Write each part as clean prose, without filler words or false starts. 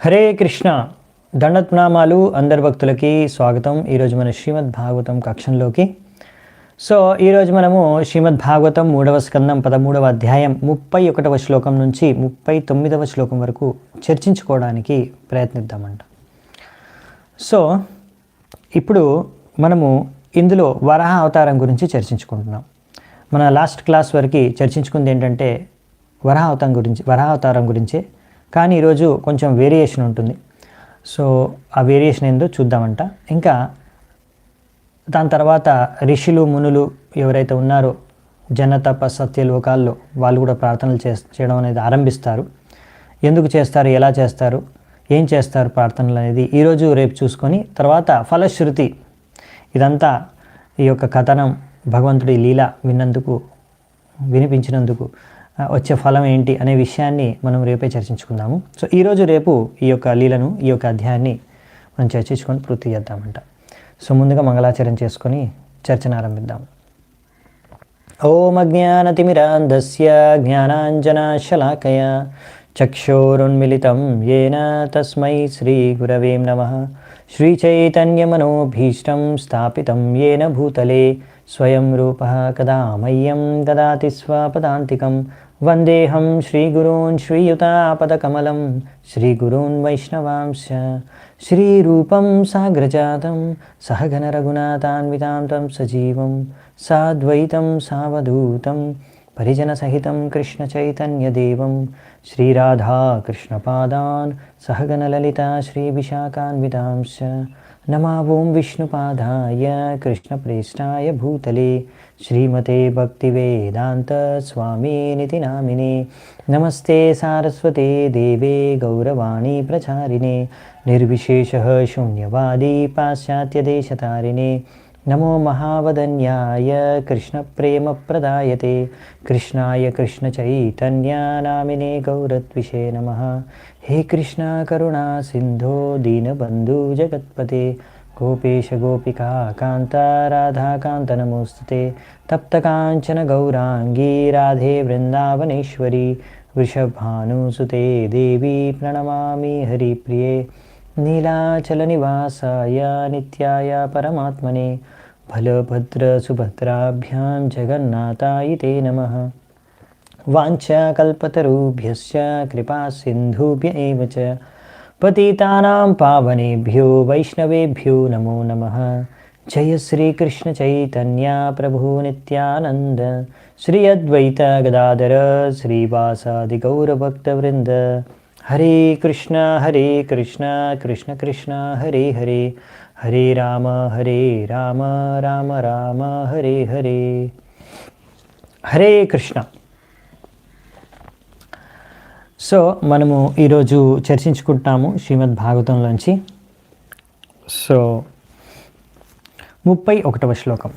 హరే కృష్ణ దండత్నామాలు అందరి భక్తులకి స్వాగతం. ఈరోజు మన శ్రీమద్ భాగవతం కక్షంలోకి. ఈరోజు మనము శ్రీమద్ భాగవతం 3వ స్కందం 13వ అధ్యాయం 31వ శ్లోకం నుంచి 39వ శ్లోకం వరకు చర్చించుకోవడానికి ప్రయత్నిద్దామంట. ఇప్పుడు మనము ఇందులో వరాహ అవతారం గురించి చర్చించుకుంటున్నాం. మన లాస్ట్ క్లాస్ వరకు చర్చించుకుంది ఏంటంటే వరాహ అవతారం గురించే, కానీ ఈరోజు కొంచెం వేరియేషన్ ఉంటుంది. ఆ వేరియేషన్ ఏందో చూద్దామంట. ఇంకా దాని తర్వాత ఋషులు మునులు ఎవరైతే ఉన్నారో జనతప సత్యలోకాల్లో వాళ్ళు కూడా ప్రార్థనలు చేయడం అనేది ఆరంభిస్తారు. ఎందుకు చేస్తారు, ఎలా చేస్తారు, ఏం చేస్తారు ప్రార్థనలు అనేది ఈరోజు రేపు చూసుకొని, తర్వాత ఫలశ్రుతి ఇదంతా ఈ యొక్క కథనం భగవంతుడి లీల వినిపించినందుకు వచ్చే ఫలం ఏంటి అనే విషయాన్ని మనం రేపే చర్చించుకుందాము. ఈరోజు రేపు ఈ యొక్క లీలను, ఈ యొక్క అధ్యాయాన్ని మనం చర్చించుకొని పూర్తి చేద్దామంట. ముందుగా మంగళాచరణ చేసుకొని చర్చను ఆరంభిద్దాం. ఓం అజ్ఞానతిమిరాంధస్య జ్ఞానాంజనశలాకయ చక్షోరున్మిళితం యేన తస్మై శ్రీగురవే నమః. శ్రీచైతన్యమనోభీష్టం స్థాపితం యేన భూతలే స్వయం రూపః కదా మह्यं దదాతి స్వపదాంతికం. వందేహం శ్రీగురూన్ శ్రీయుతాపదకమలం శ్రీగురూన్ వైష్ణవాంశ. శ్రీరూపం సాగ్రజాతం సహగణ రఘునాథాన్వితాం తం సజీవం సాద్వైతం సావధూతం పరిజనసహితం కృష్ణ చైతన్యదేవం శ్రీరాధా కృష్ణపాదాన్ సహగణ లలిత శ్రీ విశాఖాన్వితాంశ. నమా ఓం విష్ణుపాదాయ కృష్ణప్రేష్టాయ భూతలే శ్రీమతే భక్తివేదాంత స్వామినితి నామినే. నమస్తే సారస్వతే దేవే గౌరవాణి ప్రచారిణే నిర్విశేష శూన్యవాది పాశ్చాత్యదేశతారిణే. నమో మహావదన్యాయ కృష్ణప్రేమప్రదాయతే కృష్ణాయ కృష్ణచైతన్య నామినే గౌరత్విషే నమః. హే కృష్ణ కరుణా సింధో దీనబంధు జగత్పతే గోపేశ గోపికా కాంత రాధాకాంత నమోస్తుతే. తప్తకాంచన గౌరాంగీ రాధే వృందావనేశ్వరి వృషభానుసుతే దేవి ప్రణమామి హరిప్రియే. నీలాచల నివాసాయ నిత్యాయ పరమాత్మనే బలభద్ర సుభద్రాభ్యాం జగన్నాథాయ తే నమః. వాంఛాకల్పతరుభ్యశ్చ కృపా సింధుభ్య ఏవ చ పతితానాం పావనేభ్యో వైష్ణవేభ్యో నమో నమః. జయ శ్రీకృష్ణ చైతన్య ప్రభు నిత్యానంద శ్రీ అద్వైత గదాధర శ్రీవాసాది గౌరభక్తవృంద. హరే కృష్ణ కృష్ణ కృష్ణ హరే హరే హరే రామ రామ రామ హరే హరే. హరే కృష్ణ. మనము ఈరోజు చర్చించుకుంటున్నాము శ్రీమద్ భాగవతంలోంచి 31వ శ్లోకం.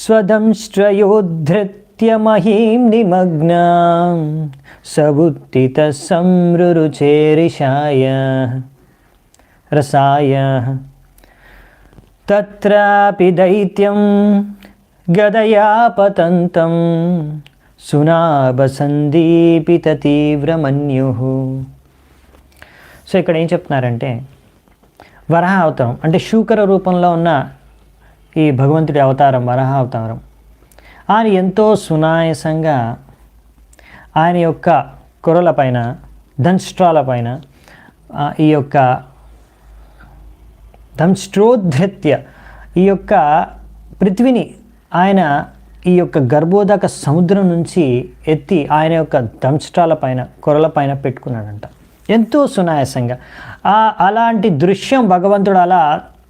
స్వదంశ్రయోద్ధృత్య మహీం నిమగ్నాం సబుత్తిత సంరురుచేరిషాయ రసాయ తత్రాపి దైత్యం గదయా పతంతం సునాభసందీపిత తీవ్రమన్యు. ఇక్కడ ఏం చెప్తున్నారంటే వరాహ అవతారం అంటే శూకర రూపంలో ఉన్న ఈ భగవంతుడి అవతారం వరాహ అవతారం. ఆయన ఎంతో సునాయాసంగా ఆయన యొక్క కొరల పైన దంష్ట్రాల పైన ఈ యొక్క దంష్ట్రోద్ధృత్య ఈ యొక్క పృథ్వీని ఆయన ఈ యొక్క గర్భోదక సముద్రం నుంచి ఎత్తి ఆయన యొక్క దంష్ట్రాల పైన కొరల పైన పెట్టుకున్నాడంట ఎంతో సునాయాసంగా. అలాంటి దృశ్యం భగవంతుడు అలా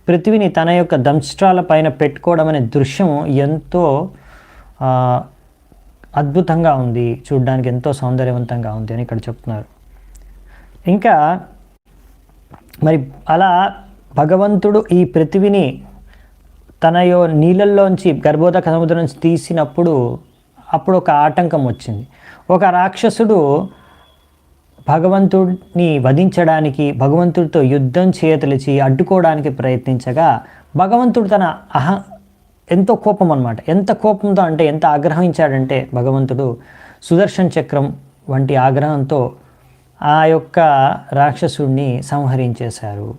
పృథ్వీని తన యొక్క దంష్ట్రాల పైన పెట్టుకోవడం అనే దృశ్యం ఎంతో అద్భుతంగా ఉంది, చూడడానికి ఎంతో సౌందర్యవంతంగా ఉంది అని ఇక్కడ చెప్తున్నారు. ఇంకా మరి అలా భగవంతుడు ఈ పృథ్వీని తన నీళ్ళల్లోంచి గర్భోదక సముద్రం నుంచి తీసినప్పుడు అప్పుడు ఒక ఆటంకం వచ్చింది. ఒక రాక్షసుడు భగవంతుడిని వధించడానికి భగవంతుడితో యుద్ధం చేయతలిచి అడ్డుకోవడానికి ప్రయత్నించగా భగవంతుడు తన ఎంతో కోపం అన్నమాట. ఎంత కోపంతో అంటే ఎంత ఆగ్రహించాడంటే భగవంతుడు సుదర్శన చక్రం వంటి ఆగ్రహంతో ఆ యొక్క రాక్షసుడిని సంహరించేశారు.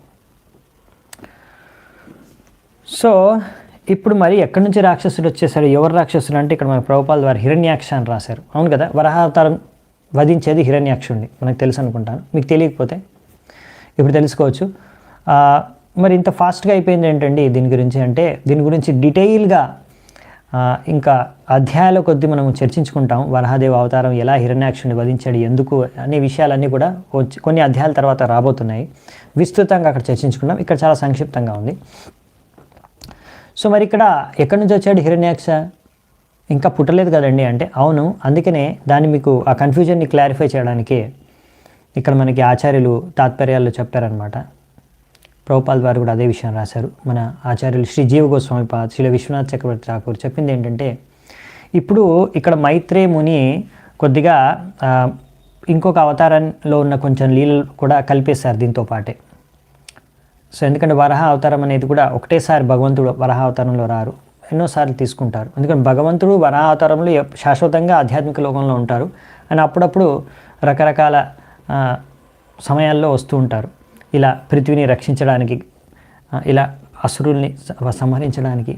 సో ఇప్పుడు మరి ఎక్కడి నుంచి రాక్షసుడు వచ్చేసాడు? ఎవరు రాక్షసుడు అంటే ఇక్కడ మన ప్రభుపాల్ వారు హిరణ్యాక్ష అని రాశారు. అవును కదా, వరాహావతారం వధించేది హిరణ్యాక్షుడిని, మనకు తెలుసు అనుకుంటాను. మీకు తెలియకపోతే ఇప్పుడు తెలుసుకోవచ్చు. మరి ఇంత ఫాస్ట్గా అయిపోయింది ఏంటండి దీని గురించి అంటే, దీని గురించి డీటెయిల్గా ఇంకా అధ్యాయాల కొద్దీ మనం చర్చించుకుంటాం. వరాహదేవ అవతారం ఎలా హిరణ్యాక్షుడిని వధించాడు, ఎందుకు అనే విషయాలన్నీ కూడా కొన్ని అధ్యాయాల తర్వాత రాబోతున్నాయి. విస్తృతంగా అక్కడ చర్చించుకుంటాం. ఇక్కడ చాలా సంక్షిప్తంగా ఉంది. సో మరి ఇక్కడ ఎక్కడి నుంచి వచ్చాడు హిరణ్యాక్ష? ఇంకా పుట్టలేదు కదండి అంటే, అవును, అందుకనే దాన్ని మీకు ఆ కన్ఫ్యూజన్ని క్లారిఫై చేయడానికి ఇక్కడ మనకి ఆచార్యులు తాత్పర్యాల్లో చెప్పారనమాట. ప్రభుపాల్ వారు కూడా అదే విషయం రాశారు. మన ఆచార్యులు శ్రీ జీవ గోస్వామిపాద్, శ్రీ విశ్వనాథ్ చక్రవర్తి ఠాకూర్ చెప్పింది ఏంటంటే, ఇప్పుడు ఇక్కడ మైత్రేయ ముని కొద్దిగా ఇంకొక అవతారంలో ఉన్న కొంచెం లీలలు కూడా కలిపేశారు దీంతో పాటే. సో ఎందుకంటే వరాహ అవతారం అనేది కూడా ఒకటేసారి భగవంతుడు వరాహ అవతారంలో రారు, ఎన్నోసార్లు తీసుకుంటారు. ఎందుకంటే భగవంతుడు వరాహ అవతారంలో శాశ్వతంగా ఆధ్యాత్మిక లోకంలో ఉంటారు అని అప్పుడప్పుడు రకరకాల సమయాల్లో వస్తూ ఉంటారు. ఇలా పృథ్వీని రక్షించడానికి, ఇలా అసురుల్ని సంహరించడానికి.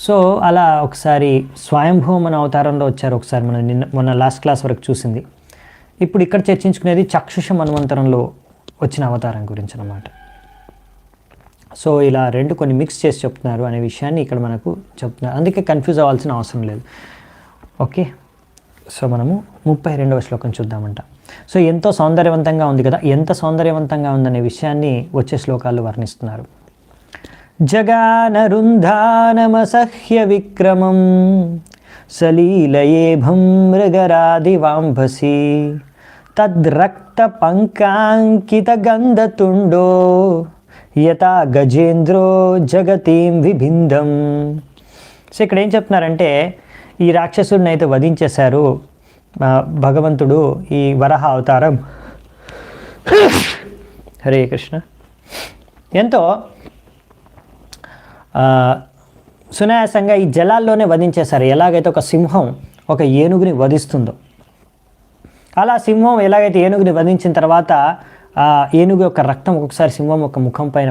సో అలా ఒకసారి స్వయంభూమన అవతారంలో వచ్చారు. ఒకసారి మనం మొన్న లాస్ట్ క్లాస్ వరకు చూసింది. ఇప్పుడు ఇక్కడ చర్చించుకునేది చక్షుష మన్వంతరంలో వచ్చిన అవతారం గురించి అన్నమాట. సో ఇలా రెండు కొన్ని మిక్స్ చేసి చెప్తున్నారు అనే విషయాన్ని ఇక్కడ మనకు చెప్తున్నారు. అందుకే కన్ఫ్యూజ్ అవ్వాల్సిన అవసరం లేదు. ఓకే, సో మనము 32వ శ్లోకం చూద్దామంట. సో ఎంతో సౌందర్యవంతంగా ఉంది కదా, ఎంత సౌందర్యవంతంగా ఉందనే విషయాన్ని వచ్చే శ్లోకాల్లో వర్ణిస్తున్నారు. జగానరుంధానమసహ్య విక్రమం సలీలయేభం మృగరాదివాంభసి తద్రక్త పంకాంకిత గంధతుండో యథా గజేంద్రో జగతీం విభిందం. సో ఇక్కడ ఏం చెప్తున్నారంటే, ఈ రాక్షసుడిని అయితే వధించేశారు భగవంతుడు ఈ వరాహ అవతారం. హరే కృష్ణ. ఎంతో సునాయాసంగా ఈ జలాల్లోనే వధించేశారు. ఎలాగైతే ఒక సింహం ఒక ఏనుగుని వధిస్తుందో, అలా సింహం ఎలాగైతే ఏనుగుని వధించిన తర్వాత ఆ ఏనుగు యొక్క రక్తం ఒక్కొక్కసారి సింహం యొక్క ముఖం పైన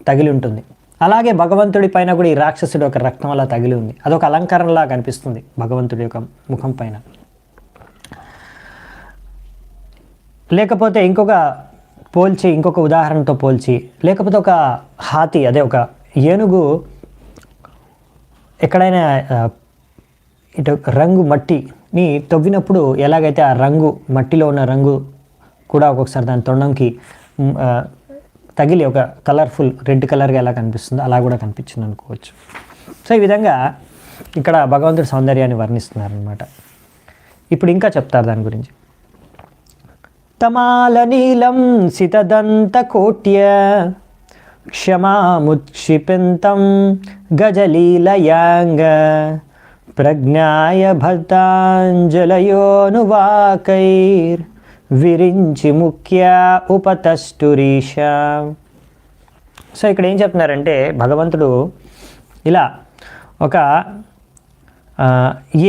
తగిలి ఉంటుంది. అలాగే భగవంతుడి పైన కూడా ఈ రాక్షసుడి యొక్క రక్తం అలా తగిలి ఉంది. అదొక అలంకరణలా కనిపిస్తుంది భగవంతుడి యొక్క ముఖం పైన. లేకపోతే ఇంకొక ఉదాహరణతో పోల్చి, లేకపోతే ఒక హాతి, అదే ఒక ఏనుగు ఎక్కడైనా ఇటు రంగు మట్టిని తవ్వినప్పుడు ఎలాగైతే ఆ రంగు మట్టిలో ఉన్న రంగు కూడా ఒక్కొక్కసారి దాని తొండంకి తగిలి ఒక కలర్ఫుల్ రెడ్ కలర్గా ఎలా కనిపిస్తుందో అలా కూడా కనిపించింది అనుకోవచ్చు. సో ఈ విధంగా ఇక్కడ భగవంతుడి సౌందర్యాన్ని వర్ణిస్తున్నారనమాట. ఇప్పుడు ఇంకా చెప్తారు దాని గురించి. తమాల నీలం సితదంత కోట్య క్షమాముత్క్షిపింతం గజలీలయాంగ ప్రజ్ఞాయ భర్తాంజలయోనువాకైర్ విరించి ముఖ్య ఉపతష్టురీష. సో ఇక్కడ ఏం చెప్తున్నారంటే, భగవంతుడు ఇలా ఒక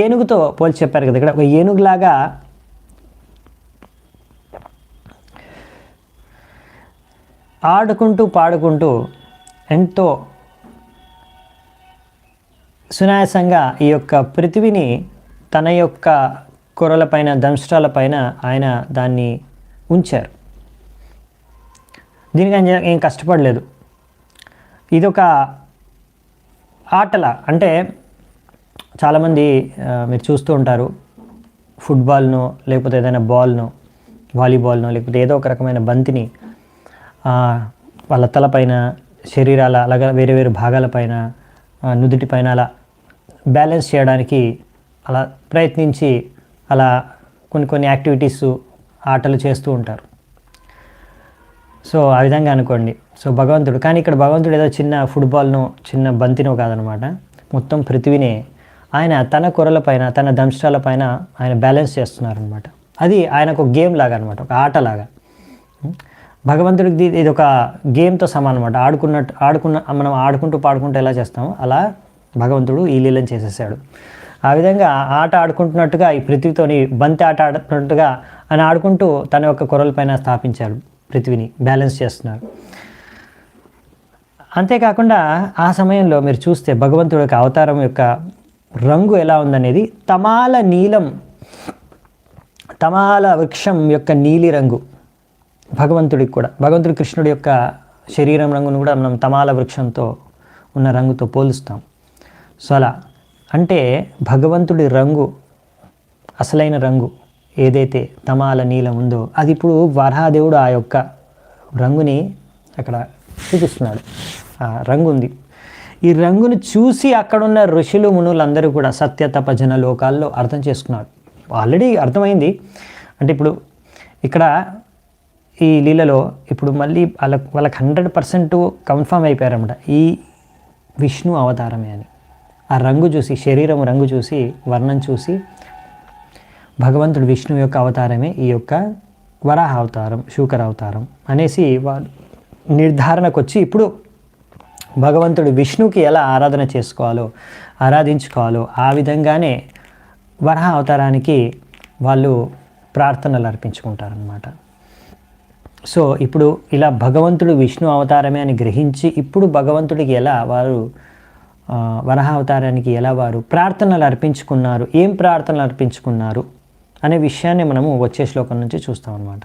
ఏనుగుతో పోల్చి చెప్పారు కదా. ఇక్కడ ఒక ఏనుగులాగా ఆడుకుంటూ పాడుకుంటూ ఎంతో సునాయాసంగా ఈ యొక్క పృథివిని తన యొక్క కొరలపైన, దంష్ట్రాలపైన ఆయన దాన్ని ఉంచారు. దీనికి ఆయన ఏం కష్టపడలేదు. ఇదొక ఆటలా. అంటే చాలామంది మీరు చూస్తూ ఉంటారు, ఫుట్బాల్నో లేకపోతే ఏదైనా బాల్నో, వాలీబాల్నో లేకపోతే ఏదో ఒక రకమైన బంతిని వాళ్ళ తలపైన, శరీరాల అలాగా వేరే వేరే భాగాలపైన, నుదుటిపైన అలా బ్యాలెన్స్ చేయడానికి అలా ప్రయత్నించి అలా కొన్ని యాక్టివిటీస్, ఆటలు చేస్తూ ఉంటారు. సో ఆ విధంగా అనుకోండి. సో భగవంతుడు, కానీ ఇక్కడ భగవంతుడు ఏదో చిన్న ఫుట్బాల్నో చిన్న బంతినో కాదనమాట, మొత్తం పృథివీనే ఆయన తన కొరలపైన, తన దంష్ట్రాలపైన ఆయన బ్యాలెన్స్ చేస్తున్నారనమాట. అది ఆయనకు గేమ్ లాగా అనమాట, ఒక ఆటలాగా. భగవంతుడికి ఇది ఒక గేమ్తో సమానం అనమాట. మనం ఆడుకుంటూ పాడుకుంటూ ఎలా చేస్తామో అలా భగవంతుడు ఈ లీలను చేసేసాడు. ఆ విధంగా ఆట ఆడుకుంటున్నట్టుగా ఈ పృథ్వీతోని బంతి ఆట ఆడుతున్నట్టుగా అని ఆడుకుంటూ తన యొక్క కొరలపైన స్థాపించాడు, పృథ్వీని బ్యాలెన్స్ చేస్తున్నాడు. అంతేకాకుండా ఆ సమయంలో మీరు చూస్తే భగవంతుడి యొక్క అవతారం యొక్క రంగు ఎలా ఉందనేది తమాల నీలం, తమాల వృక్షం యొక్క నీలి రంగు భగవంతుడికి కూడా, భగవంతుడి కృష్ణుడి యొక్క శరీరం రంగును కూడా మనం తమాల వృక్షంతో ఉన్న రంగుతో పోలుస్తాం. సో అలా అంటే భగవంతుడి రంగు, అసలైన రంగు ఏదైతే తమాల నీలం ఉందో అది ఇప్పుడు వరాహదేవుడు ఆ యొక్క రంగుని అక్కడ చూపిస్తున్నాడు. ఆ రంగు ఉంది. ఈ రంగును చూసి అక్కడున్న ఋషులు మునులందరూ కూడా సత్య తపజన లోకాల్లో అర్థం చేసుకున్నారు. ఆల్రెడీ అర్థమైంది. అంటే ఇప్పుడు ఇక్కడ ఈ లీలలో ఇప్పుడు మళ్ళీ వాళ్ళకి 100% కన్ఫర్మ్ అయిపోయారన్నమాట, ఈ విష్ణు అవతారమే అని. ఆ రంగు చూసి, శరీరం రంగు చూసి, వర్ణం చూసి భగవంతుడు విష్ణు యొక్క అవతారమే ఈ యొక్క వరాహ అవతారం, శూకర అవతారం అనేసి వాళ్ళు నిర్ధారణకు వచ్చి ఇప్పుడు భగవంతుడు విష్ణుకి ఎలా ఆరాధన చేసుకోవాలో, ఆరాధించుకోవాలో ఆ విధంగానే వరాహ అవతారానికి వాళ్ళు ప్రార్థనలు అర్పించుకుంటారనమాట. సో ఇప్పుడు ఇలా భగవంతుడు విష్ణు అవతారమే అని గ్రహించి ఇప్పుడు భగవంతుడికి ఎలా వారు వరాహ అవతారానికి ఎలా వారు ప్రార్థనలు అర్పించుకున్నారు, ఏం ప్రార్థనలు అర్పించుకున్నారు అనే విషయాన్ని మనము వచ్చే శ్లోకం నుంచి చూస్తాం అన్నమాట.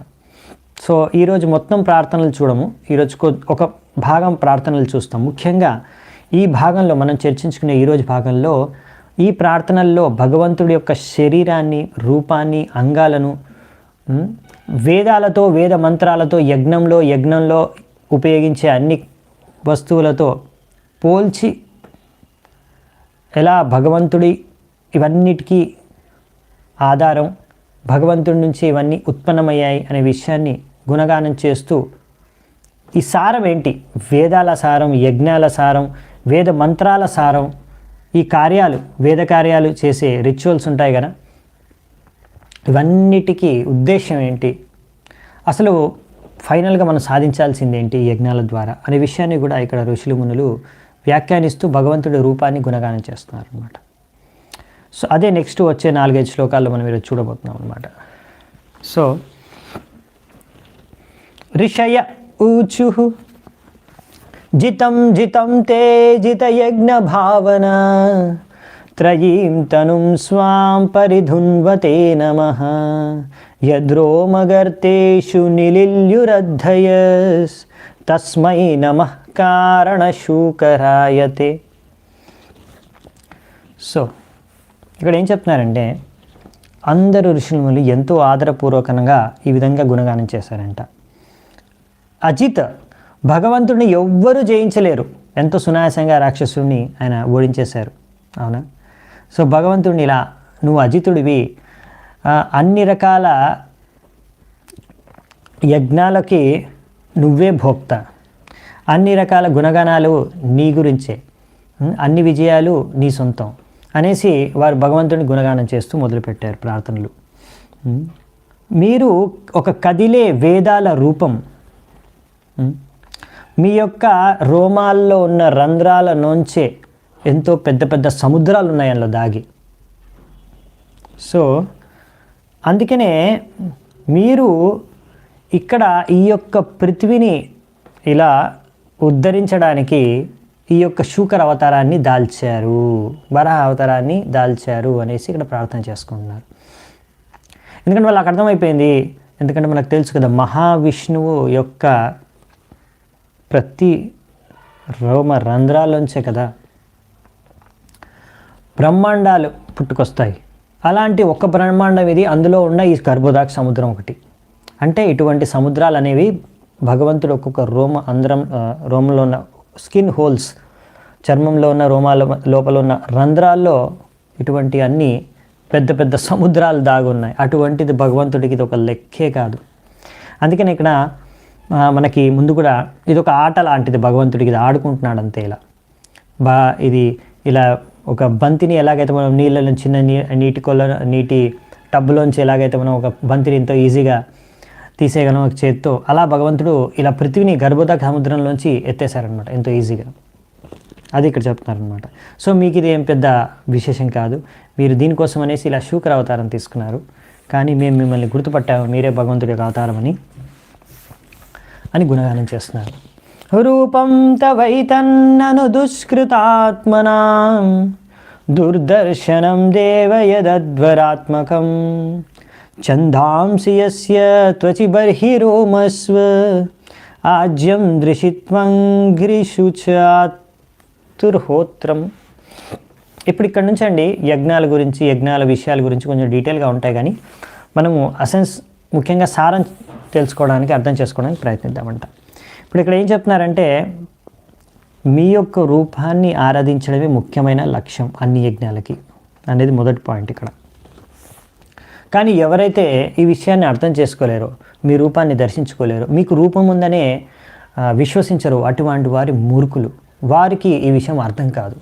సో ఈరోజు మొత్తం ప్రార్థనలు చూడము, ఈరోజు ఒక భాగం ప్రార్థనలు చూస్తాం. ముఖ్యంగా ఈ భాగంలో మనం చర్చించుకునే ఈరోజు భాగంలో ఈ ప్రార్థనల్లో భగవంతుడి యొక్క శరీరాన్ని, రూపాన్ని, అంగాలను వేదాలతో, వేద మంత్రాలతో, యజ్ఞంలో ఉపయోగించే అన్ని వస్తువులతో పోల్చి ఎలా భగవంతుడి ఇవన్నిటికీ ఆధారం, భగవంతుడి నుంచి ఇవన్నీ ఉత్పన్నమయ్యాయి అనే విషయాన్ని గుణగానం చేస్తూ ఈ సారం ఏంటి, వేదాల సారం, యజ్ఞాల సారం, వేద మంత్రాల సారం, ఈ కార్యాలు, వేద కార్యాలు చేసే రిచువల్స్ ఉంటాయి కదా, ఇవన్నిటికీ ఉద్దేశం ఏంటి, అసలు ఫైనల్గా మనం సాధించాల్సింది ఏంటి యజ్ఞాల ద్వారా అనే విషయాన్ని కూడా ఇక్కడ ఋషులు మునులు వ్యాఖ్యానిస్తూ భగవంతుడి రూపాన్ని గుణగానం చేస్తున్నారు అన్నమాట. సో అదే నెక్స్ట్ వచ్చే 4-5 శ్లోకాల్లో మనం ఈరోజు చూడబోతున్నాం అన్నమాట. సో ఋషయ ఊచు జితం జితం తే జితయజ్ఞ భావన త్రయీం తనుం స్వాం పరిధున్వతే నమః యద్రోమగర్తేషు నిలిల్యురద్ధయస్ తస్మై నమః కారణశూకరాయతే. సో ఇక్కడ ఏం చెప్తున్నారంటే అందరూ ఋషులు ఎంతో ఆదరపూర్వకంగా ఈ విధంగా గుణగానం చేశారంట. అజిత్, భగవంతుడిని ఎవ్వరూ జయించలేరు, ఎంతో సునాయాసంగా రాక్షసుడిని ఆయన ఓడించేశారు, అవునా. సో భగవంతుడిని ఇలా నువ్వు అజితుడివి, అన్ని రకాల యజ్ఞాలకి నువ్వే భోక్త, అన్ని రకాల గుణగణాలు నీ గురించే, అన్ని విజయాలు నీ సొంతం అనేసి వారు భగవంతుడిని గుణగానం చేస్తూ మొదలుపెట్టారు ప్రార్థనలు. మీరు ఒక కదిలే వేదాల రూపం, మీ యొక్క రోమాల్లో ఉన్న రంధ్రాల నుంచే ఎంతో పెద్ద పెద్ద సముద్రాలు ఉన్నాయి అందులో దాగి. సో అందుకనే మీరు ఇక్కడ ఈ యొక్క పృథ్వీని ఇలా ఉద్ధరించడానికి ఈ యొక్క శూకర అవతారాన్ని దాల్చారు, వరాహ అవతారాన్ని దాల్చారు అనేసి ఇక్కడ ప్రార్థన చేసుకుంటున్నారు. ఎందుకంటే వాళ్ళకి అర్థమైపోయింది, ఎందుకంటే మనకు తెలుసు కదా మహావిష్ణువు యొక్క ప్రతి రోమ రంధ్రాల్లోంచే కదా బ్రహ్మాండాలు పుట్టుకొస్తాయి. అలాంటి ఒక బ్రహ్మాండం ఇది, అందులో ఉన్న ఈ గర్భోదాక్ష సముద్రం ఒకటి. అంటే ఇటువంటి సముద్రాలు అనేవి భగవంతుడు ఒక్కొక్క రోమంలో ఉన్న స్కిన్ హోల్స్, చర్మంలో ఉన్న రోమాల లోపల ఉన్న రంధ్రాల్లో ఇటువంటి అన్ని పెద్ద పెద్ద సముద్రాలు దాగున్నాయి. అటువంటిది భగవంతుడికి ఇది ఒక లెక్కే కాదు. అందుకని ఇక్కడ మనకి ముందు కూడా ఇది ఒక ఆట లాంటిది, భగవంతుడికి ఇది ఆడుకుంటున్నాడు అంతే. ఇలా ఇది ఇలా ఒక బంతిని ఎలాగైతే మనం నీళ్ళలో చిన్న నీటి టబ్లోంచి ఎలాగైతే మనం ఒక బంతిని ఎంతో ఈజీగా తీసేయగలం ఒక చేత్తో, అలా భగవంతుడు ఇలా పృథ్వీని గర్భోదాక్ష సముద్రంలోంచి ఎత్తేసారనమాట ఎంతో ఈజీగా. అది ఇక్కడ చెప్తున్నారనమాట. సో మీకు ఇది ఏం పెద్ద విశేషం కాదు, మీరు దీనికోసం అనేసి ఇలా శూకర అవతారం తీసుకున్నారు. కానీ మేము మిమ్మల్ని గుర్తుపట్టాము, మీరే భగవంతుడి యొక్క అవతారం అని గుణగానం చేస్తున్నారు. రూపం తవైతన్నను దుష్కృతాత్మనాం దుర్దర్శనం దేవ యదద్వరాత్మకం ఛందాంసి యస్య త్వచి బర్హిరోమస్వ ఆజ్యం దృశిత్వం గిరిశుచాతుర్హోత్రం. ఇప్పుడు ఇక్కడ నుంచి అండి యజ్ఞాల గురించి, యజ్ఞాల విషయాల గురించి కొంచెం డీటెయిల్గా ఉంటాయి, కానీ మనము అసెన్స్ ముఖ్యంగా సారం తెలుసుకోవడానికి, అర్థం చేసుకోవడానికి ప్రయత్నిద్దామంట. ఇప్పుడు ఇక్కడ ఏం చెప్తున్నారంటే, మీ యొక్క రూపాన్ని ఆరాధించడమే ముఖ్యమైన లక్ష్యం అన్ని యజ్ఞాలకి అనేది మొదటి పాయింట్ ఇక్కడ. కానీ ఎవరైతే ఈ విషయాన్ని అర్థం చేసుకోలేరో, మీ రూపాన్ని దర్శించుకోలేరో, మీకు రూపం ఉందనే విశ్వసించరు, అటువంటి వారి మూర్ఖులు. వారికి ఈ విషయం అర్థం కాదు.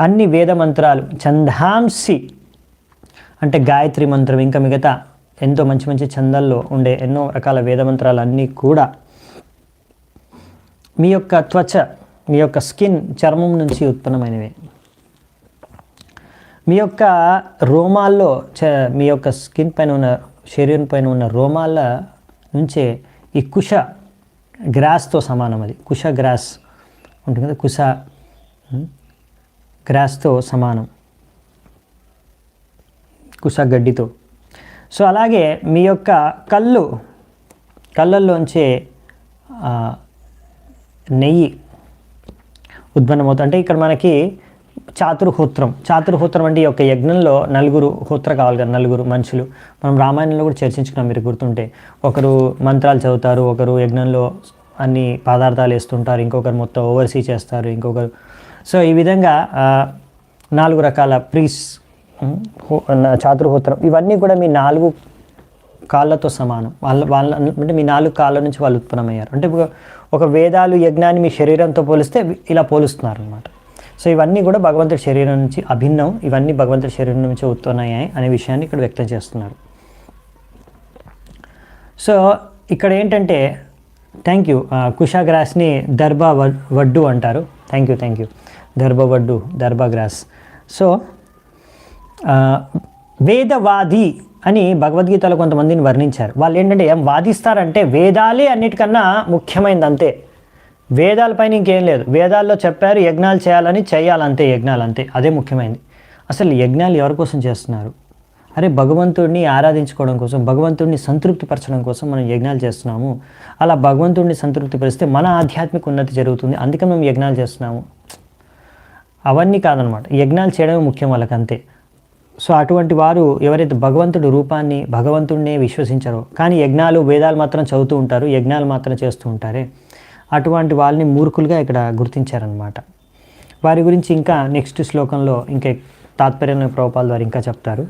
అన్ని వేద మంత్రాలు, ఛందాంసి అంటే గాయత్రి మంత్రం, ఇంకా మిగతా ఎంతో మంచి మంచి ఛందాల్లో ఉండే ఎన్నో రకాల వేద మంత్రాలు అన్నీ కూడా మీ యొక్క త్వచ, మీ యొక్క స్కిన్, చర్మం నుంచి ఉత్పన్నమైనవే. మీ యొక్క రోమాల్లో, మీ యొక్క స్కిన్ పైన ఉన్న, శరీరం పైన ఉన్న రోమాల నుంచే ఈ కుష గ్రాస్తో సమానం. అది కుష గ్రాస్ ఉంటుంది కదా, కుష గ్రాస్తో సమానం, కుష గడ్డితో. సో అలాగే మీ యొక్క కళ్ళల్లోంచే నెయ్యి ఉద్భన్నమవుతుంది. అంటే ఇక్కడ మనకి చాతుర్హోత్రం అంటే ఈ యొక్క యజ్ఞంలో నలుగురు హోత్ర కావాలి కదా, నలుగురు మనుషులు. మనం రామాయణంలో కూడా చర్చించుకున్నాం, మీరు గుర్తుంటే. ఒకరు మంత్రాలు చదువుతారు, ఒకరు యజ్ఞంలో అన్ని పదార్థాలు వేస్తుంటారు, ఇంకొకరు మొత్తం ఓవర్సీ చేస్తారు, ఇంకొకరు. సో ఈ విధంగా 4 రకాల ప్రీస్, చాతుర్హోత్రం, ఇవన్నీ కూడా మీ 4 కాళ్ళతో సమానం. వాళ్ళ అంటే మీ 4 కాళ్ళ నుంచి వాళ్ళు ఉత్పన్నమయ్యారు. అంటే ఒక వేదాలు యజ్ఞాన్ని మీ శరీరంతో పోలిస్తే ఇలా పోలుస్తున్నారు అనమాట. సో ఇవన్నీ కూడా భగవంతుడి శరీరం నుంచి అభిన్నం, ఇవన్నీ భగవంతుడి శరీరం నుంచి ఉత్పన్నమయ్యాయి అనే విషయాన్ని ఇక్కడ వ్యక్తం చేస్తున్నారు. సో ఇక్కడ ఏంటంటే, థ్యాంక్ యూ, కుషాగ్రాస్ని దర్భా వడ్డు అంటారు. థ్యాంక్ యూ, దర్భా వడ్డు, దర్భా గ్రాస్. సో వేదవాది అని భగవద్గీతలో కొంతమందిని వర్ణించారు. వాళ్ళు ఏంటంటే ఏం వాదిస్తారంటే, వేదాలే అన్నిటికన్నా ముఖ్యమైనది, అంతే. వేదాలపైన ఇంకేం లేదు. వేదాల్లో చెప్పారు యజ్ఞాలు చేయాలంతే, యజ్ఞాలు అంతే, అదే ముఖ్యమైనది. అసలు యజ్ఞాలు ఎవరి కోసం చేస్తున్నారు? అరే భగవంతుడిని ఆరాధించుకోవడం కోసం, భగవంతుడిని సంతృప్తిపరచడం కోసం మనం యజ్ఞాలు చేస్తున్నాము. అలా భగవంతుడిని సంతృప్తిపరిస్తే మన ఆధ్యాత్మిక ఉన్నతి జరుగుతుంది, అందుకే మేము యజ్ఞాలు చేస్తున్నాము. అవన్నీ కాదనమాట, యజ్ఞాలు చేయడమే ముఖ్యం వాళ్ళకి, అంతే. సో అటువంటి వారు ఎవరైతే భగవంతుడి రూపాన్ని, భగవంతుడినే విశ్వసించారో, కానీ యజ్ఞాలు వేదాలు మాత్రం చదువుతూ ఉంటారు, యజ్ఞాలు మాత్రం చేస్తూ ఉంటారే, అటువంటి వాళ్ళని మూర్ఖులుగా ఇక్కడ గుర్తించారనమాట. వారి గురించి ఇంకా నెక్స్ట్ శ్లోకంలో ఇంకా తాత్పర్యంలో ప్రభుపాల ద్వారా ఇంకా చెప్తారు.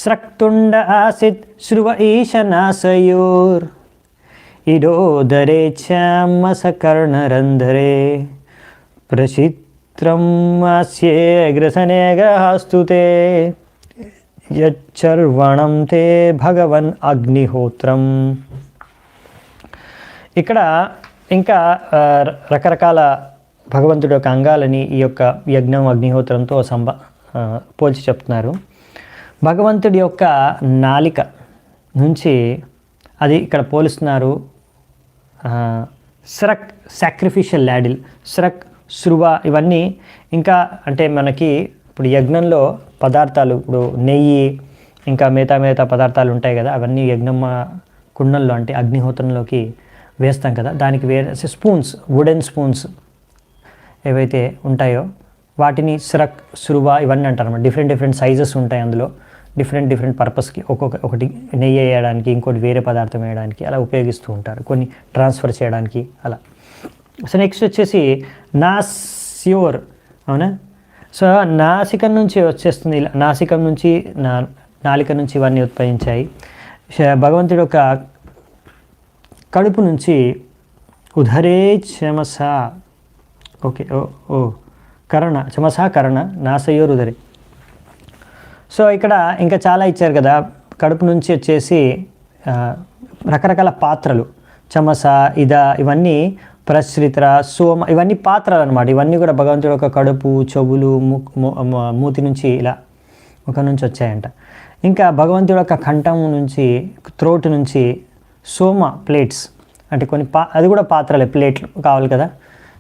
స్రక్తుండ ఆసిత్ శ్రువ ఈశనాశయోర్ ఇడోదరే చామసకర్ణరంధరే ప్రచిత్రం ఆస్యేగ్రసనేగ్రహాస్తుతే యచ్చర్వణం తే భగవన్ అగ్నిహోత్రం. ఇక్కడ ఇంకా రకరకాల భగవంతుడి యొక్క అంగాలని ఈ యొక్క యజ్ఞం, అగ్నిహోత్రంతో పోల్చి చెప్తున్నారు. భగవంతుడి యొక్క నాలిక నుంచి అది ఇక్కడ పోలుస్తున్నారు. స్రక్, సాక్రిఫిషియల్ ల్యాడిల్, స్రక్, శృవ, ఇవన్నీ ఇంకా అంటే మనకి ఇప్పుడు యజ్ఞంలో పదార్థాలు, ఇప్పుడు నెయ్యి ఇంకా మిగతా పదార్థాలు ఉంటాయి కదా, అవన్నీ యజ్ఞం కుండంలో అంటే అగ్నిహోత్రంలోకి వేస్తాం కదా, దానికి వేరే స్పూన్స్, వుడెన్ స్పూన్స్ ఏవైతే ఉంటాయో వాటిని స్రక్, శృవ ఇవన్నీ అంటారు అన్నమాట. డిఫరెంట్ సైజెస్ ఉంటాయి అందులో, డిఫరెంట్ పర్పస్కి, ఒకటి నెయ్యి వేయడానికి, ఇంకోటి వేరే పదార్థం వేయడానికి అలా ఉపయోగిస్తూ ఉంటారు, కొన్ని ట్రాన్స్ఫర్ చేయడానికి అలా. సో నెక్స్ట్ వచ్చేసి నాస్యోర్, అవునా. సో నాసికం నుంచి వచ్చేస్తుంది, నాసికం నుంచి నాలిక నుంచి ఇవన్నీ ఉత్పదించాయి. భగవంతుడి యొక్క కడుపు నుంచి ఉదరే చమస, ఓకే, ఓ కరణ, చమస కరణ, నాసయోర్ ఉదరే. సో ఇక్కడ ఇంకా చాలా ఇచ్చారు కదా. కడుపు నుంచి వచ్చేసి రకరకాల పాత్రలు, చమస, ఇవన్నీ ప్రశ్రిత్ర, సోమ, ఇవన్నీ పాత్రలు అనమాట. ఇవన్నీ కూడా భగవంతుడి యొక్క కడుపు, చెవులు, మూతి నుంచి ఇలా ముఖం నుంచి వచ్చాయంట. ఇంకా భగవంతుడి యొక్క కంఠం నుంచి, త్రోట్ నుంచి సోమ ప్లేట్స్, అంటే కొన్ని అది కూడా పాత్రలే, ప్లేట్లు కావాలి కదా.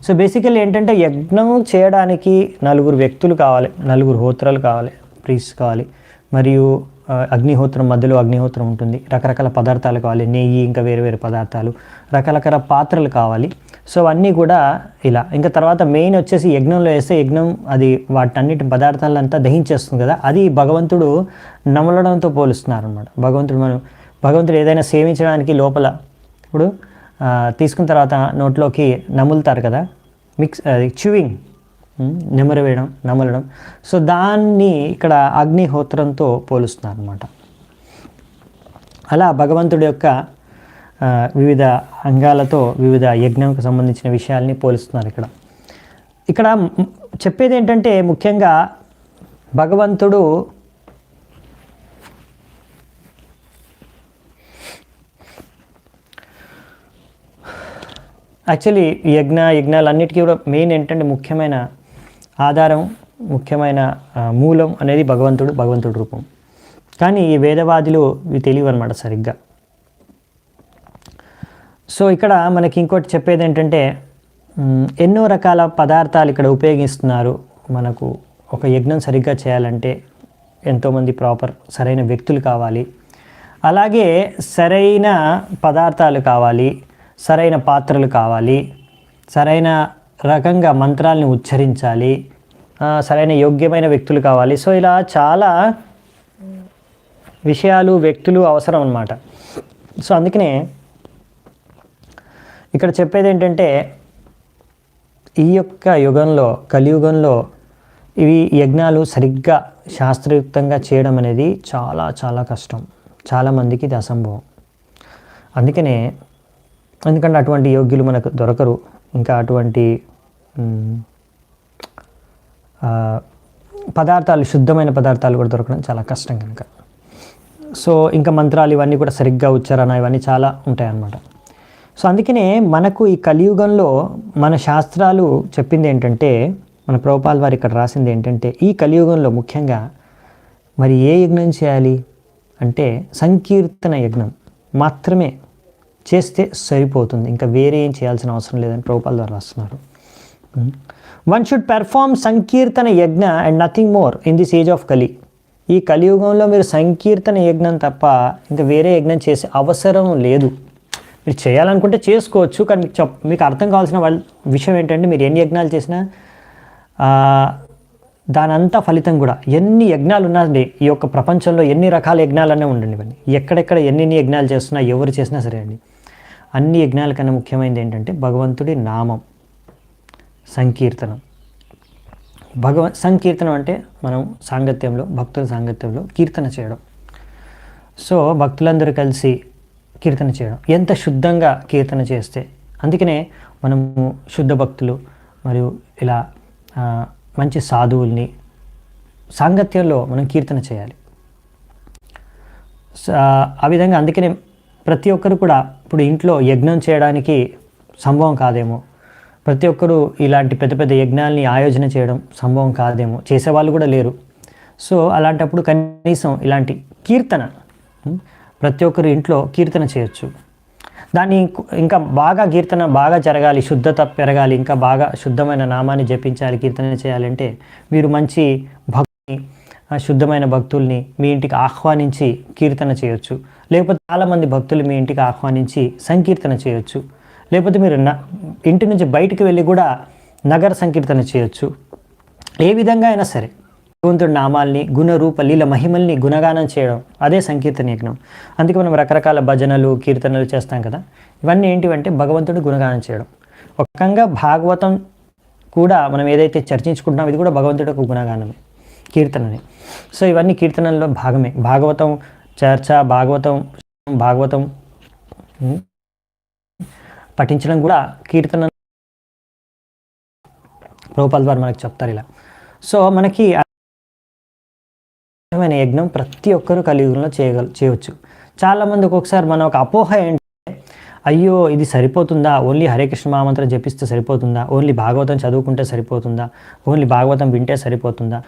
సో బేసికల్లీ ఏంటంటే యజ్ఞం చేయడానికి 4 వ్యక్తులు కావాలి, 4 హోత్రాలు కావాలి, ప్రీస్ట్ కావాలి, మరియు అగ్నిహోత్రం, మధ్యలో అగ్నిహోత్రం ఉంటుంది, రకరకాల పదార్థాలు కావాలి, నెయ్యి, ఇంకా వేరే వేరే పదార్థాలు, రకరకాల పాత్రలు కావాలి. సో అవన్నీ కూడా ఇలా. ఇంకా తర్వాత మెయిన్ వచ్చేసి యజ్ఞంలో వేస్తే యజ్ఞం అది వాటన్నిటి పదార్థాలంతా దహించేస్తుంది కదా, అది భగవంతుడు నమలడంతో పోలుస్తున్నారు అనమాట. భగవంతుడు ఏదైనా సేవించడానికి లోపల ఇప్పుడు తీసుకున్న తర్వాత నోట్లోకి నములుతారు కదా, అది చ్యూయింగ్, నమలడం. సో దాన్ని ఇక్కడ అగ్నిహోత్రంతో పోలుస్తున్నారు అనమాట. అలా భగవంతుడి యొక్క వివిధ అంగాలతో వివిధ యజ్ఞంకు సంబంధించిన విషయాల్ని పోలుస్తున్నారు ఇక్కడ చెప్పేది ఏంటంటే ముఖ్యంగా భగవంతుడు యాక్చువల్లీ యజ్ఞాలన్నిటికీ కూడా మెయిన్ ఏంటంటే ముఖ్యమైన ఆధారం, ముఖ్యమైన మూలం అనేది భగవంతుడి రూపం. కానీ ఈ వేదవాదులు ఇవి తెలియవు అనమాట సరిగ్గా. సో ఇక్కడ మనకి ఇంకోటి చెప్పేది ఏంటంటే ఎన్నో రకాల పదార్థాలు ఇక్కడ ఉపయోగిస్తున్నారు. మనకు ఒక యజ్ఞం సరిగ్గా చేయాలంటే ఎంతోమంది సరైన వ్యక్తులు కావాలి, అలాగే సరైన పదార్థాలు కావాలి, సరైన పాత్రలు కావాలి, సరైన రకంగా మంత్రాలని ఉచ్చరించాలి, సరైన యోగ్యమైన వ్యక్తులు కావాలి. సో ఇలా చాలా విషయాలు, వ్యక్తులు అవసరం అన్నమాట. సో అందుకనే ఇక్కడ చెప్పేది ఏంటంటే ఈ యొక్క యుగంలో, కలియుగంలో ఇవి యజ్ఞాలు సరిగ్గా శాస్త్రయుక్తంగా చేయడం అనేది చాలా చాలా కష్టం, చాలామందికి ఇది అసంభవం. ఎందుకంటే అటువంటి యోగ్యులు మనకు దొరకరు, ఇంకా అటువంటి పదార్థాలు, శుద్ధమైన పదార్థాలు కూడా దొరకడం చాలా కష్టం కనుక. సో ఇంకా మంత్రాలు ఇవన్నీ కూడా సరిగ్గా ఉచ్చారణ ఇవన్నీ చాలా ఉంటాయన్నమాట. సో అందుకనే మనకు ఈ కలియుగంలో మన శాస్త్రాలు చెప్పింది ఏంటంటే, మన ప్రభుపాల్ వారు ఇక్కడ రాసింది ఏంటంటే, ఈ కలియుగంలో ముఖ్యంగా మరి ఏ యజ్ఞం చేయాలి అంటే సంకీర్తన యజ్ఞం మాత్రమే చేస్తే సరిపోతుంది, ఇంకా వేరే ఏం చేయాల్సిన అవసరం లేదని ప్రభుపాల్ వారు రాస్తున్నారు. వన్ షుడ్ పెర్ఫార్మ్ సంకీర్తన యజ్ఞ and nothing more in this age of కలి. ఈ కలియుగంలో మీరు సంకీర్తన యజ్ఞం తప్ప ఇంకా వేరే యజ్ఞం చేసే అవసరం లేదు. మీరు చేయాలనుకుంటే చేసుకోవచ్చు, కానీ మీకు అర్థం కావాల్సిన విషయం ఏంటంటే, మీరు ఎన్ని యజ్ఞాలు చేసినా దానంతా ఫలితం కూడా, ఎన్ని యజ్ఞాలు ఉన్నాయండి ఈ యొక్క ప్రపంచంలో, ఎన్ని రకాల యజ్ఞాలనే ఉండండి ఇవన్నీ, ఎక్కడెక్కడ ఎన్ని యజ్ఞాలు చేస్తున్నా, ఎవరు చేసినా సరే అండి, అన్ని యజ్ఞాల కన్నా ముఖ్యమైనది ఏంటంటే భగవంతుడి నామం, సంకీర్తనం. సంకీర్తనం అంటే మనం సాంగత్యంలో, భక్తుల సాంగత్యంలో కీర్తన చేయడం. సో భక్తులందరూ కలిసి కీర్తన చేయడం, ఎంత శుద్ధంగా కీర్తన చేస్తే. అందుకనే మనము శుద్ధ భక్తులు మరియు ఇలా మంచి సాధువుల్ని సాంగత్యంలో మనం కీర్తన చేయాలి. ఆ విధంగా అందుకనే ప్రతి ఒక్కరు కూడా ఇప్పుడు ఇంట్లో యజ్ఞం చేయడానికి సంభవం కాదేమో, ప్రతి ఒక్కరూ ఇలాంటి పెద్ద పెద్ద యజ్ఞాలని ఆయోజన చేయడం సంభవం కాదేమో, చేసేవాళ్ళు కూడా లేరు. సో అలాంటప్పుడు కనీసం ఇలాంటి కీర్తన, ప్రతి ఒక్కరు ఇంట్లో కీర్తన చేయొచ్చు. దాన్ని ఇంకా బాగా కీర్తన బాగా జరగాలి, శుద్ధత పెరగాలి, ఇంకా బాగా శుద్ధమైన నామాన్ని జపించాలి, కీర్తన చేయాలంటే మీరు మంచి భక్తుని, శుద్ధమైన భక్తుల్ని మీ ఇంటికి ఆహ్వానించి కీర్తన చేయొచ్చు. లేకపోతే చాలామంది భక్తులు మీ ఇంటికి ఆహ్వానించి సంకీర్తన చేయొచ్చు. లేకపోతే మీరు ఇంటి నుంచి బయటికి వెళ్ళి కూడా నగర సంకీర్తన చేయొచ్చు. ఏ విధంగా అయినా సరే భగవంతుడి నామాల్ని, గుణరూప లీల మహిమల్ని గుణగానం చేయడం, అదే సంకీర్తన యజ్ఞం. అందుకే మనం రకరకాల భజనలు, కీర్తనలు చేస్తాం కదా, ఇవన్నీ ఏంటివంటే భగవంతుడి గుణగానం చేయడం. ఒక రకంగా భాగవతం కూడా మనం ఏదైతే చర్చించుకుంటున్నాం ఇది కూడా భగవంతుడి యొక్క గుణగానమే, కీర్తనని. సో ఇవన్నీ కీర్తనల్లో భాగమే. భాగవతం చర్చ, భాగవతం పఠించడం కూడా కీర్తన ప్రభుపాల్ వారు మనకు చెప్తారు ఇలా. సో మనకి యజ్ఞం ప్రతి ఒక్కరూ కలియుగంలో చేయవచ్చు. చాలామంది ఒక్కొక్కసారి మన ఒక అపోహ ఏంటంటే అయ్యో ఇది సరిపోతుందా, ఓన్లీ హరే కృష్ణ మహామంత్రం జపిస్తే సరిపోతుందా, ఓన్లీ భాగవతం చదువుకుంటే సరిపోతుందా, ఓన్లీ భాగవతం వింటే సరిపోతుందా,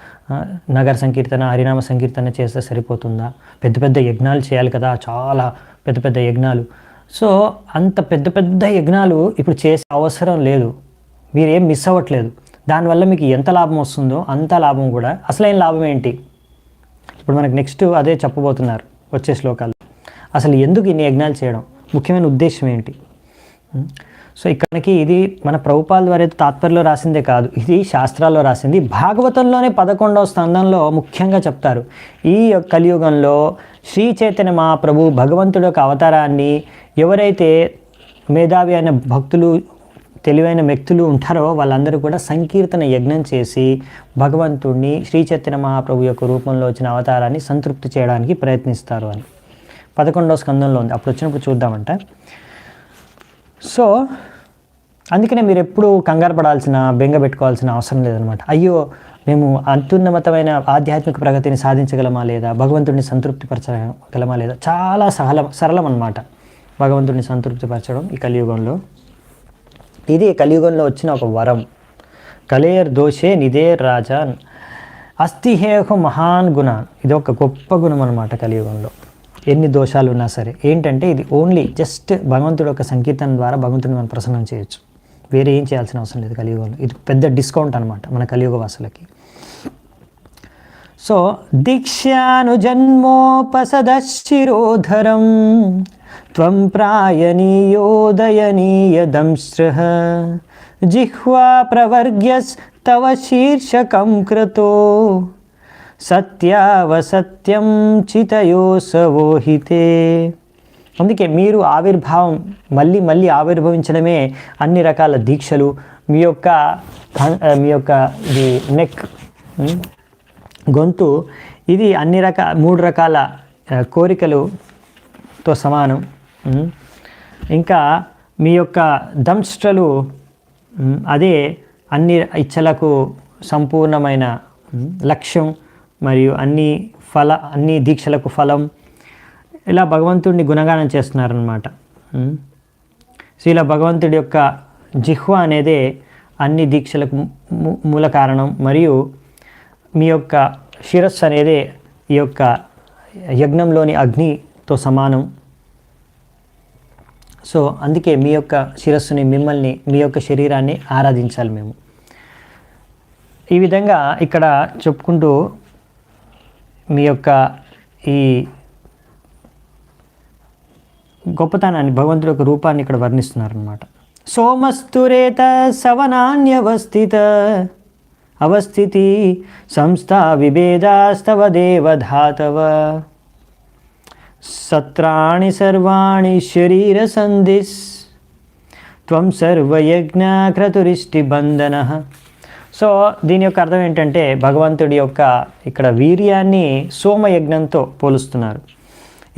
నగర సంకీర్తన హరినామ సంకీర్తన చేస్తే సరిపోతుందా, పెద్ద పెద్ద యజ్ఞాలు చేయాలి కదా, చాలా పెద్ద పెద్ద యజ్ఞాలు. సో అంత పెద్ద పెద్ద యజ్ఞాలు ఇప్పుడు చేసే అవసరం లేదు, మీరేం మిస్ అవ్వట్లేదు. దానివల్ల మీకు ఎంత లాభం వస్తుందో అంత లాభం కూడా. అసలైన లాభం ఏంటి ఇప్పుడు మనకు నెక్స్ట్ అదే చెప్పబోతున్నారు వచ్చే శ్లోకాలు. అసలు ఎందుకు ఇన్ని యజ్ఞాలు చేయడం, ముఖ్యమైన ఉద్దేశం ఏంటి? సో ఇక్కడికి ఇది మన ప్రభుపాల ద్వారా తాత్పర్యంలో రాసిందే కాదు, ఇది శాస్త్రాల్లో రాసింది. భాగవతంలోనే 11వ స్కందంలో ముఖ్యంగా చెప్తారు. ఈ కలియుగంలో శ్రీ చైతన్య మహాప్రభు భగవంతుడి యొక్క అవతారాన్ని ఎవరైతే మేధావి అయిన భక్తులు, తెలివైన వ్యక్తులు ఉంటారో వాళ్ళందరూ కూడా సంకీర్తన యజ్ఞం చేసి భగవంతుడిని, శ్రీ చైతన్య మహాప్రభు యొక్క రూపంలో వచ్చిన అవతారాన్ని సంతృప్తి చేయడానికి ప్రయత్నిస్తారు అని 11వ స్కందంలో ఉంది. అప్పుడు వచ్చినప్పుడు చూద్దామంట. సో అందుకనే మీరు ఎప్పుడు కంగారు పడాల్సిన, బెంగ పెట్టుకోవాల్సిన అవసరం లేదనమాట. అయ్యో మేము అత్యున్నతమైన ఆధ్యాత్మిక ప్రగతిని సాధించగలమా లేదా, భగవంతుడిని సంతృప్తిపరచగలమా లేదా, చాలా సరళం అన్నమాట భగవంతుడిని సంతృప్తిపరచడం ఈ కలియుగంలో. ఇది కలియుగంలో వచ్చిన ఒక వరం. కలేర్ దోషే నిదేర్ రాజాన్ అస్తిహేహు మహాన్ గుణాన్. ఇది ఒక గొప్ప గుణం అనమాట కలియుగంలో. ఎన్ని దోషాలు ఉన్నా సరే ఏంటంటే ఇది ఓన్లీ జస్ట్ భగవంతుడి యొక్క సంకీర్తన ద్వారా భగవంతుడిని మనం ప్రసన్నం చేయొచ్చు, వేరే ఏం చేయాల్సిన అవసరం లేదు కలియుగంలో. ఇది పెద్ద డిస్కౌంట్ అనమాట మన కలియుగ వాసులకి. సో దీక్షానుజన్మోపసదశిరోధరం త్వం ప్రాయణీయోదయనీయ దంశ్రః జిహ్వా ప్రవర్గ్యస్తవ శీర్షకం కృతో సత్యావసత్యం చితయోసవోహితే. అందుకే మీరు ఆవిర్భావం మళ్ళీ మళ్ళీ ఆవిర్భవించడమే అన్ని రకాల దీక్షలు. మీ యొక్క ఇది నెక్, గొంతు, ఇది అన్ని రకాల 3 రకాల కోరికలుతో సమానం. ఇంకా మీ యొక్క దంష్ట్రలు అదే అన్ని ఇచ్చలకు సంపూర్ణమైన లక్ష్యం మరియు అన్ని దీక్షలకు ఫలం. ఇలా భగవంతుడిని గుణగానం చేస్తున్నారనమాట. సో ఇలా భగవంతుడి యొక్క జిహ్వ అనేదే అన్ని దీక్షలకు మూల కారణం, మరియు మీ యొక్క శిరస్సు అనేదే ఈ యొక్క యజ్ఞంలోని అగ్నితో సమానం. సో అందుకే మీ యొక్క శిరస్సుని, మిమ్మల్ని, మీ యొక్క శరీరాన్ని ఆరాధించాలి మేము. ఈ విధంగా ఇక్కడ చెప్పుకుంటూ మీ యొక్క ఈ గొప్పతనాన్ని, భగవంతుడి యొక్క రూపాన్ని ఇక్కడ వర్ణిస్తున్నారనమాట. సోమస్తురేత అవస్థితి సంస్థా విభేదాస్తవ దేవధాతవ సత్రాణి సర్వాణి శరీర సంధిస్ త్వం సర్వయజ్ఞ క్రతురిష్టి బంధన. సో దీని యొక్క అర్థం ఏంటంటే భగవంతుడి యొక్క ఇక్కడ వీర్యాన్ని సోమయజ్ఞంతో పోలుస్తున్నారు.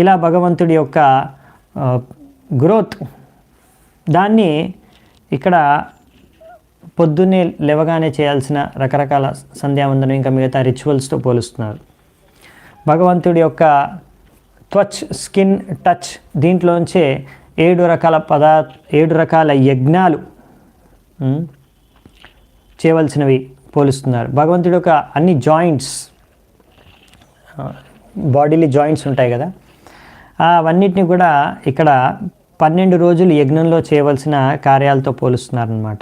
ఇలా భగవంతుడి యొక్క గ్రోత్ దాన్ని ఇక్కడ పొద్దున్నే లేవగానే చేయాల్సిన రకరకాల సంధ్యావందనం ఇంకా మిగతా రిచువల్స్తో పోలుస్తున్నారు. భగవంతుడి యొక్క త్వచ్, స్కిన్ టచ్, దీంట్లోంచే 7 రకాల యజ్ఞాలు చేయవలసినవి పోలుస్తున్నారు. భగవంతుడి యొక్క అన్ని జాయింట్స్, బాడీలో జాయింట్స్ ఉంటాయి కదా, అవన్నిటిని కూడా ఇక్కడ 12 రోజులు యజ్ఞంలో చేయవలసిన కార్యాలతో పోలుస్తున్నారనమాట.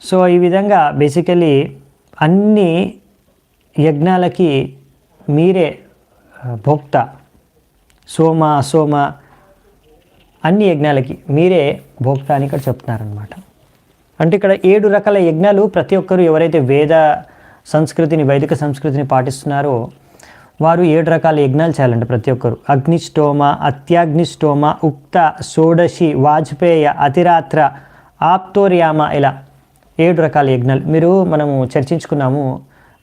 సో ఈ విధంగా బేసికలీ అన్ని యజ్ఞాలకి మీరే భోక్త. సోమ, అసోమ అన్ని యజ్ఞాలకి మీరే భోక్త అని ఇక్కడ చెప్తున్నారనమాట. అంటే ఇక్కడ 7 రకాల యజ్ఞాలు ప్రతి ఒక్కరు ఎవరైతే వైదిక సంస్కృతిని పాటిస్తున్నారో వారు 7 రకాల యజ్ఞాలు చేయాలంటే ప్రతి ఒక్కరు. అగ్నిష్టోమ, అత్యాగ్నిష్టోమ, ఉక్త, షోడశి, వాజ్పేయ, అతిరాత్ర, ఆప్తోర్యామ, ఇలా 7 రకాల యజ్ఞాలు మనము చర్చించుకున్నాము.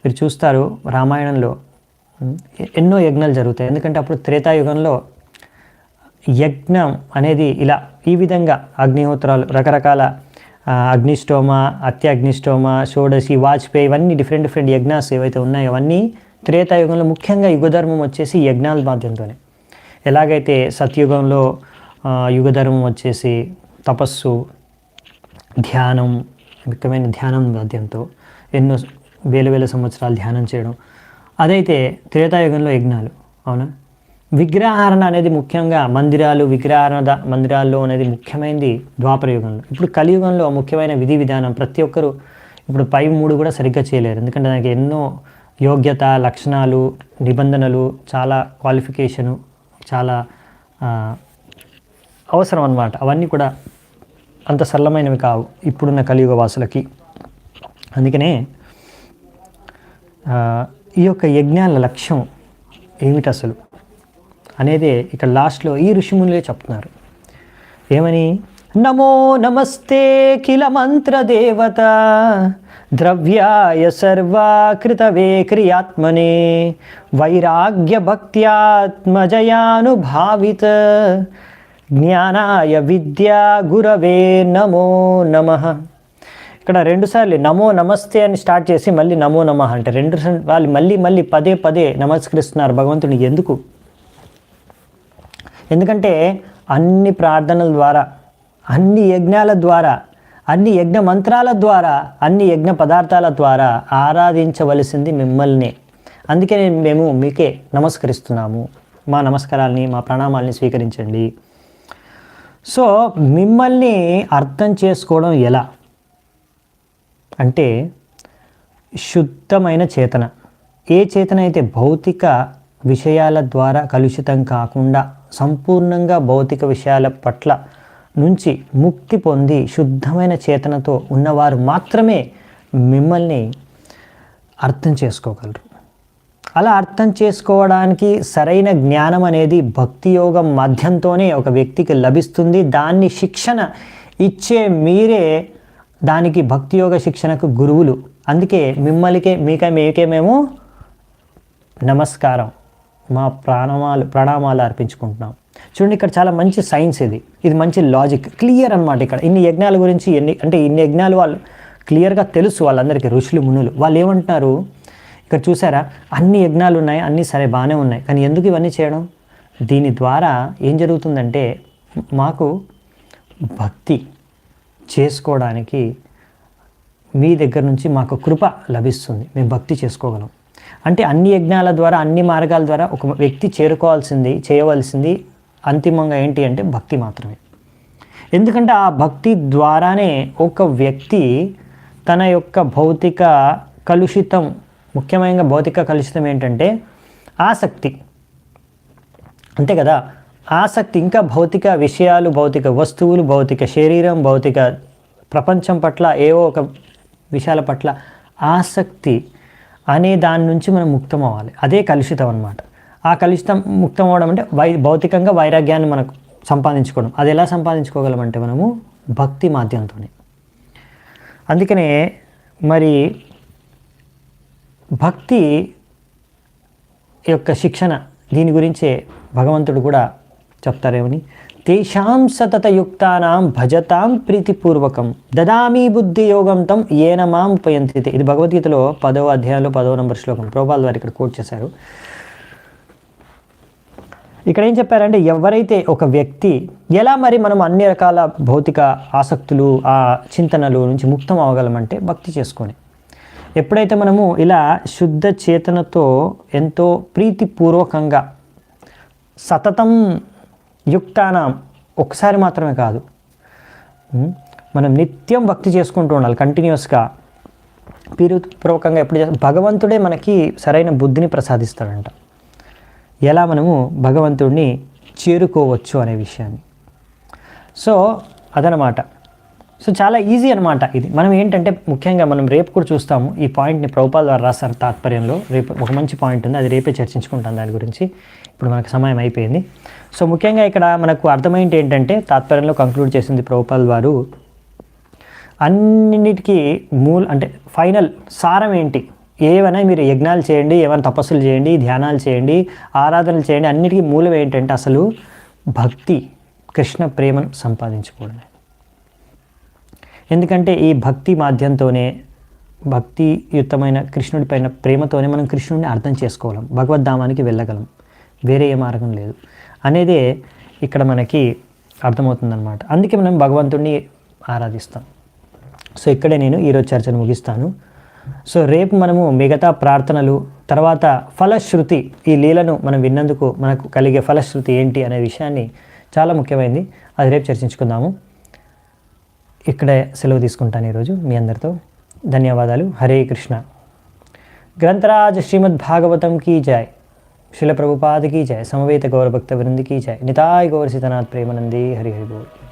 మీరు చూస్తారు రామాయణంలో ఎన్నో యజ్ఞాలు జరుగుతాయి. ఎందుకంటే అప్పుడు త్రేతాయుగంలో యజ్ఞం అనేది ఇలా ఈ విధంగా అగ్నిహోత్రాలు, రకరకాల అగ్నిష్టోమ, అత్యాగ్నిష్టోమ, షోడశి, వాజ్పేయి, ఇవన్నీ డిఫరెంట్ యజ్ఞాస్ ఏవైతే ఉన్నాయో అవన్నీ త్రేతాయుగంలో, ముఖ్యంగా యుగధర్మం వచ్చేసి యజ్ఞాల మాధ్యంతోనే. ఎలాగైతే సత్యుగంలో యుగధర్మం వచ్చేసి తపస్సు, ధ్యానం, ముఖ్యమైన ధ్యానం మాధ్యంతో ఎన్నో వేల సంవత్సరాలు ధ్యానం చేయడం. అదైతే త్రేతాయుగంలో యజ్ఞాలు. అవునా? విగ్రహారణ అనేది ముఖ్యంగా మందిరాల్లో అనేది ముఖ్యమైనది ద్వాపర యుగంలో. ఇప్పుడు కలియుగంలో ముఖ్యమైన విధి విధానం ప్రతి ఒక్కరూ ఇప్పుడు పై 3 కూడా సరిగ్గా చేయలేరు. ఎందుకంటే దానికి ఎన్నో యోగ్యత, లక్షణాలు, నిబంధనలు, చాలా క్వాలిఫికేషను, చాలా అవసరం అన్నమాట. అవన్నీ కూడా అంత సరళమైనవి కావు ఇప్పుడున్న కలియుగ వాసులకి. అందుకనే ఈ యొక్క యజ్ఞాల లక్ష్యం ఏమిటి అసలు అనేది ఇక్కడ లాస్ట్లో ఈ ఋషిమునులే చెప్తున్నారు. ఏమని? నమో నమస్తే కిల మంత్రదేవత ద్రవ్యాయ సర్వాకృతవే క్రియాత్మనే వైరాగ్య భక్త్యాత్మజయానుభావిత జ్ఞానాయ విద్యా గురవే నమో నమః. ఇక్కడ 2 సార్లు నమో నమస్తే అని స్టార్ట్ చేసి మళ్ళీ నమో నమః అంటే 2 వాళ్ళు మళ్ళీ పదే నమస్కరిస్తున్నారు భగవంతుని. ఎందుకు? ఎందుకంటే అన్ని ప్రార్థనల ద్వారా, అన్ని యజ్ఞాల ద్వారా, అన్ని యజ్ఞ మంత్రాల ద్వారా, అన్ని యజ్ఞ పదార్థాల ద్వారా ఆరాధించవలసింది మిమ్మల్ని. అందుకే మేము మీకే నమస్కరిస్తున్నాము. మా నమస్కారాల్ని, మా ప్రణామాల్ని స్వీకరించండి. సో మిమ్మల్ని అర్థం చేసుకోవడం ఎలా అంటే శుద్ధమైన చేతన. ఏ చేతన అయితే భౌతిక విషయాల ద్వారా కలుషితం కాకుండా సంపూర్ణంగా భౌతిక విషయాల పట్ల నుంచి ముక్తి పొంది శుద్ధమైన చేతనతో ఉన్నవారు మాత్రమే మిమ్మల్ని అర్థం చేసుకోగలరు. అలా అర్థం చేసుకోవడానికి సరైన జ్ఞానం అనేది భక్తి యోగం మాధ్యంతోనే ఒక వ్యక్తికి లభిస్తుంది. దాన్ని శిక్షణ ఇచ్చే మీరే దానికి భక్తి యోగ శిక్షణకు గురువులు. అందుకే మీకే మేము నమస్కారం, మా ప్రణామాలు అర్పించుకుంటున్నాం. చూడండి, ఇక్కడ చాలా మంచి సైన్స్ ఇది మంచి లాజిక్, క్లియర్ అన్నమాట. ఇక్కడ ఇన్ని యజ్ఞాల గురించి ఇన్ని యజ్ఞాలు వాళ్ళు క్లియర్గా తెలుసు వాళ్ళందరికీ, ఋషులు మునులు. వాళ్ళు ఏమంటున్నారు ఇక్కడ చూసారా? అన్ని యజ్ఞాలు ఉన్నాయి, అన్నీ సరే బాగానే ఉన్నాయి, కానీ ఎందుకు ఇవన్నీ చేయడం? దీని ద్వారా ఏం జరుగుతుందంటే మాకు భక్తి చేసుకోవడానికి మీ దగ్గర నుంచి మాకు కృప లభిస్తుంది, మేము భక్తి చేసుకోగలం. అంటే అన్ని యజ్ఞాల ద్వారా, అన్ని మార్గాల ద్వారా ఒక వ్యక్తి చేయవలసింది అంతిమంగా ఏంటి అంటే భక్తి మాత్రమే. ఎందుకంటే ఆ భక్తి ద్వారానే ఒక వ్యక్తి తన యొక్క భౌతిక కలుషితం, ముఖ్యంగా భౌతిక కలుషితం ఏంటంటే ఆసక్తి, అంతే కదా. ఆసక్తి, ఇంకా భౌతిక విషయాలు, భౌతిక వస్తువులు, భౌతిక శరీరం, భౌతిక ప్రపంచం పట్ల, ఏవో ఒక విషయాల పట్ల ఆసక్తి అనే దాని నుంచి మనం ముక్తం అవ్వాలి. అదే కలుషితం అన్నమాట. ఆ కలుషితం ముక్తం అవ్వడం అంటే భౌతికంగా వైరాగ్యాన్ని మనకు సంపాదించుకోవడం. అది ఎలా సంపాదించుకోగలమంటే మనము భక్తి మాధ్యంతోనే. అందుకనే మరి భక్తి యొక్క శిక్షణ, దీని గురించే భగవంతుడు కూడా చెప్తారేమని, తేషాం సతతయుక్తానాం భజతాం ప్రీతిపూర్వకం దదామి బుద్ధి యోగం తం ఏన మాం ఉపయంతి. ఇది భగవద్గీతలో 10వ అధ్యాయంలో 10వ నంబర్ శ్లోకం. ప్రభుపాల్ వారు ఇక్కడ కోట్ చేశారు. ఇక్కడ ఏం చెప్పారంటే, ఎవరైతే ఒక వ్యక్తి ఎలా మరి మనం అన్ని రకాల భౌతిక ఆసక్తులు, ఆ చింతనలు నుంచి ముక్తం అవ్వగలమంటే భక్తి చేసుకొని. ఎప్పుడైతే మనము ఇలా శుద్ధ చేతనతో ఎంతో ప్రీతిపూర్వకంగా సతతం యుక్తానాం, ఒకసారి మాత్రమే కాదు, మనం నిత్యం భక్తి చేసుకుంటూ ఉండాలి, కంటిన్యూస్గా ప్రీతిపూర్వకంగా. ఎప్పుడు భగవంతుడే మనకి సరైన బుద్ధిని ప్రసాదిస్తాడంట. ఎలా మనము భగవంతుడిని చేరుకోవచ్చు అనే విషయాన్ని. సో అదనమాట. సో చాలా ఈజీ అనమాట ఇది. మనం ఏంటంటే ముఖ్యంగా మనం రేపు కూడా చూస్తాము ఈ పాయింట్ని. ప్రభుపాల్ ద్వారా రాస్తారు తాత్పర్యంలో. రేపు ఒక మంచి పాయింట్ ఉంది, అది రేపే చర్చించుకుంటాం దాని గురించి. ఇప్పుడు మనకు సమయం అయిపోయింది. సో ముఖ్యంగా ఇక్కడ మనకు అర్థమైంది ఏంటంటే, తాత్పర్యంలో కంక్లూడ్ చేసింది ప్రభుపాల్ వారు, అన్నిటికీ అంటే ఫైనల్ సారం ఏంటి? ఏమైనా మీరు యజ్ఞాలు చేయండి, ఏమైనా తపస్సులు చేయండి, ధ్యానాలు చేయండి, ఆరాధనలు చేయండి, అన్నిటికీ మూలం ఏంటంటే అసలు భక్తి, కృష్ణ ప్రేమను సంపాదించుకోవడమే. ఎందుకంటే ఈ భక్తి మాధ్యంతోనే, భక్తియుక్తమైన కృష్ణుడి పైన ప్రేమతోనే మనం కృష్ణుడిని అర్థం చేసుకోగలం, భగవద్ధామానికి వెళ్ళగలం. వేరే ఏ మార్గం లేదు అనేదే ఇక్కడ మనకి అర్థమవుతుందన్నమాట. అందుకే మనం భగవంతుడిని ఆరాధిస్తాం. సో ఇక్కడే నేను ఈరోజు చర్చను ముగిస్తాను. సో రేపు మనము మిగతా ప్రార్థనలు, తర్వాత ఫలశ్రుతి, ఈ లీలను మనం విన్నందుకు మనకు కలిగే ఫలశ్రుతి ఏంటి అనే విషయాన్ని చాలా ముఖ్యమైనది, అది రేపు చర్చించుకుందాము. ఇక్కడే సెలవు తీసుకుంటాను ఈరోజు మీ అందరితో. ధన్యవాదాలు. హరే కృష్ణ. గ్రంథరాజ్ శ్రీమద్ భాగవతం కీ జై. శిల ప్రభుపాద की जय. समवेत गौर भक्त वृंद की जय. निताय गौर सीतनाथ प्रेमानंदी. हरि हरि बोल.